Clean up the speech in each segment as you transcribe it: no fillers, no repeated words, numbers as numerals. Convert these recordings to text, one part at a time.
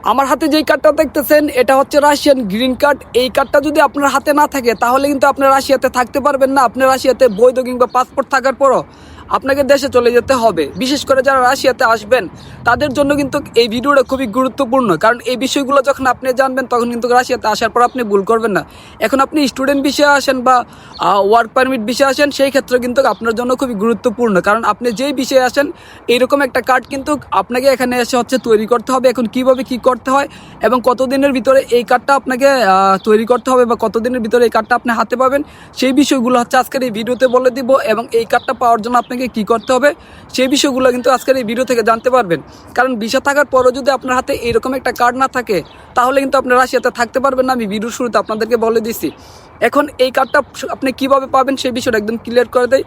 আমার হাতে যেই কার্ডটা দেখতেছেন এটা হচ্ছে রাশিয়ান গ্রিন কার্ড। এই কার্ডটা যদি আপনার হাতে না থাকে তাহলে কিন্তু আপনি রাশিয়াতে থাকতে পারবেন না। আপনি রাশিয়াতে বৈধ কিংবা পাসপোর্ট থাকার পরও আপনাকে দেশে চলে যেতে হবে। বিশেষ করে যারা রাশিয়াতে আসবেন তাদের জন্য কিন্তু এই ভিডিওটা খুবই গুরুত্বপূর্ণ, কারণ এই বিষয়গুলো যখন আপনি জানবেন তখন কিন্তু রাশিয়াতে আসার পর আপনি ভুল করবেন না। এখন আপনি স্টুডেন্ট বিষয়ে আসেন বা ওয়ার্ক পারমিট বিষয়ে আসেন, সেই ক্ষেত্রে কিন্তু আপনার জন্য খুবই গুরুত্বপূর্ণ, কারণ আপনি যেই বিষয়ে আসেন এইরকম একটা কার্ড কিন্তু আপনাকে এখানে এসে হচ্ছে তৈরি করতে হবে। এখন কিভাবে কি করতে হয় এবং কতদিনের ভিতরে এই কার্ডটা আপনাকে তৈরি করতে হবে বা কতদিনের ভিতরে এই কার্ডটা আপনি হাতে পাবেন, সেই বিষয়গুলো হচ্ছে আজকের এই ভিডিওতে বলে দিব। এবং এই কার্ডটা পাওয়ার জন্য আপনাকে কি করতে হবে সেই বিষয়গুলো কিন্তু আজকের এই ভিডিও থেকে জানতে পারবেন। কারণ ভিসা থাকার পরও যদি আপনার হাতে এরকম একটা কার্ড না থাকে তাহলে কিন্তু আপনি রাশিয়াতে থাকতে পারবেন না। আমি ভিডিওর শুরুতে আপনাদেরকে বলে দিছি। এখন এই কার্ডটা আপনি কিভাবে পাবেন সেই বিষয়টা একদম ক্লিয়ার করে দেয়।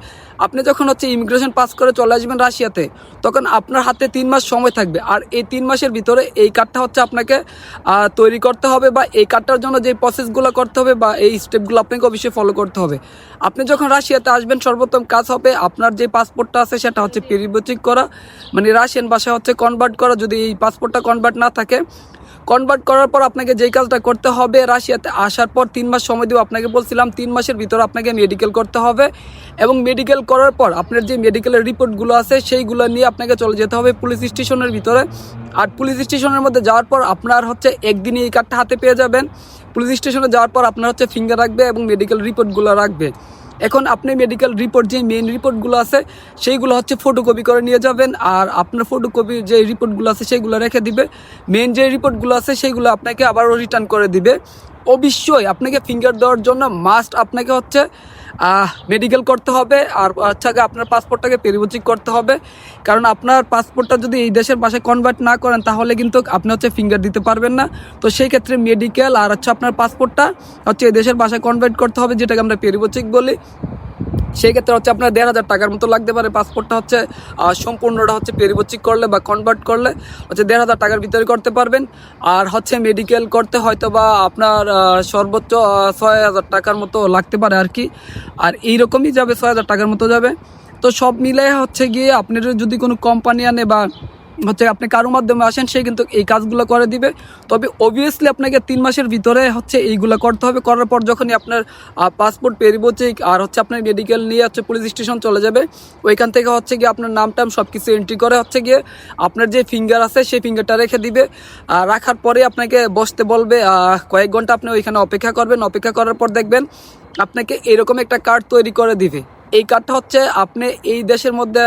আপনি যখন হচ্ছে ইমিগ্রেশন পাস করে চলে আসবেন রাশিয়াতে, তখন আপনার হাতে 3 মাস সময় থাকবে। আর এই 3 মাসের ভিতরে এই কার্ডটা হচ্ছে আপনাকে তৈরি করতে হবে, বা এই কার্ডটার জন্য যে প্রসেসগুলো করতে হবে বা এই স্টেপগুলো আপনাকে অবশ্যই ফলো করতে হবে। আপনি যখন রাশিয়াতে আসবেন সর্বপ্রথম কাজ হবে আপনার যে পাসপোর্টটা আছে সেটা হচ্ছে পেরিবচিক করা, মানে রাশিয়ান ভাষায় হচ্ছে কনভার্ট করা। যদি এই পাসপোর্টটা কনভার্ট না থাকে, কনভার্ট করার পর আপনাকে যেই কাজটা করতে হবে, রাশিয়াতে আসার পর 3 মাস সময় দিব। আপনাকে বলছিলাম 3 মাসের ভিতরে আপনাকে মেডিকেল করতে হবে, এবং মেডিকেল করার পর আপনার যে মেডিকেলের রিপোর্টগুলো আছে সেইগুলো নিয়ে আপনাকে চলে যেতে হবে পুলিশ স্টেশনের ভিতরে। আর পুলিশ স্টেশনের মধ্যে যাওয়ার পর আপনার হচ্ছে একদিনই এই কার্ডটা হাতে পেয়ে যাবেন। পুলিশ স্টেশনে যাওয়ার পর আপনার হচ্ছে ফিঙ্গার রাখবে এবং মেডিকেল রিপোর্টগুলো রাখবে। এখন আপনি মেডিকেল রিপোর্ট যে মেইন রিপোর্টগুলো আছে সেইগুলো হচ্ছে ফটোকপি করে নিয়ে যাবেন। আর আপনার ফটোকপি যে রিপোর্টগুলো আছে সেইগুলো রেখে দিবে। মেইন যে রিপোর্টগুলো আছে সেইগুলো আপনাকে আবারও রিটার্ন করে দিবে। অবশ্যই আপনাকে ফিঙ্গার দেওয়ার জন্য মাস্ট আপনাকে হচ্ছে মেডিকেল করতে হবে, আর হচ্ছে আপনার পাসপোর্টটাকে পেরিবচিক করতে হবে। কারণ আপনার পাসপোর্টটা যদি এই দেশের ভাষায় কনভার্ট না করেন তাহলে কিন্তু আপনি হচ্ছে ফিঙ্গার দিতে পারবেন না। তো সেই ক্ষেত্রে মেডিকেল আর হচ্ছে আপনার পাসপোর্টটা হচ্ছে এই দেশের ভাষায় কনভার্ট করতে হবে, যেটাকে আমরা পেরিবচিক বলি। সেই ক্ষেত্রে হচ্ছে আপনার 1,500 টাকার মতো লাগতে পারে। পাসপোর্টটা হচ্ছে সম্পূর্ণটা হচ্ছে পেরিবচিক করলে বা কনভার্ট করলে হচ্ছে 1,500 টাকার ভিতরে করতে পারবেন। আর হচ্ছে মেডিকেল করতে হয়তো বা আপনার সর্বোচ্চ 6,000 টাকার মতো লাগতে পারে আর কি। আর এইরকমই যাবে, 6,000 টাকার মতো যাবে। তো সব মিলে হচ্ছে গিয়ে আপনার যদি কোনো কোম্পানি আনে বা হচ্ছে আপনি কারোর মাধ্যমে আসেন, সে কিন্তু এই কাজগুলো করে দিবে। তবে অবভিয়াসলি আপনাকে 3 মাসের ভিতরে হচ্ছে এইগুলো করতে হবে। করার পর যখনই আপনার পাসপোর্ট পেরিবচিক আর হচ্ছে আপনার মেডিকেল নিয়ে হচ্ছে পুলিশ স্টেশন চলে যাবে, ওইখান থেকে হচ্ছে গিয়ে আপনার নাম টাম সব কিছু এন্ট্রি করে হচ্ছে গিয়ে আপনার যে ফিঙ্গার আছে সেই ফিঙ্গারটা রেখে দিবে। রাখার পরে আপনাকে বসতে বলবে। কয়েক ঘন্টা আপনি ওইখানে অপেক্ষা করবেন। অপেক্ষা করার পর দেখবেন আপনাকে এরকম একটা কার্ড তৈরি করে দিবে। এই কার্ডটা হচ্ছে আপনি এই দেশের মধ্যে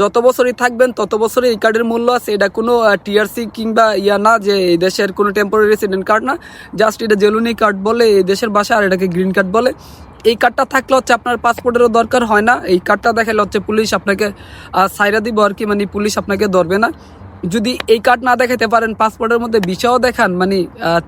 যত বছরই থাকবেন তত বছরই এই কার্ডের মূল্য আছে। এটা কোনো টিআরসি কিংবা ইয়া না যে এই দেশের কোনো টেম্পোরারি রেসিডেন্ট কার্ড না, জাস্ট এটা জেলুনি কার্ড বলে এই দেশের ভাষা, আর এটাকে গ্রিন কার্ড বলে। এই কার্ডটা থাকলে হচ্ছে আপনার পাসপোর্টেরও দরকার হয় না। এই কার্ডটা দেখালে হচ্ছে পুলিশ আপনাকে সাইরা দিব আর কি, মানে পুলিশ আপনাকে ধরবে না। যদি এই কার্ড না দেখাতে পারেন, পাসপোর্টের মধ্যে ভিসাও দেখান, মানে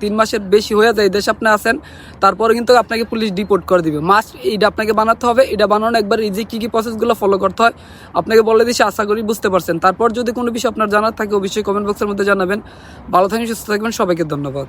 3 মাসের বেশি হয়ে যায় দেশে আপনি আসেন, তারপরে কিন্তু আপনাকে পুলিশ ডিপোর্ট করে দিবে। মাস্ট এইটা আপনাকে বানাতে হবে। এটা বানানো একবার ইজি, কী কী প্রসেসগুলো ফলো করতে হয় আপনাকে বলে দিচ্ছি, আশা করি বুঝতে পারছেন। তারপর যদি কোনো বিষয় আপনার জানার থাকে অবশ্যই কমেন্ট বক্সের মধ্যে জানাবেন। ভালো থাকবেন, সুস্থ থাকবেন, সবাইকে ধন্যবাদ।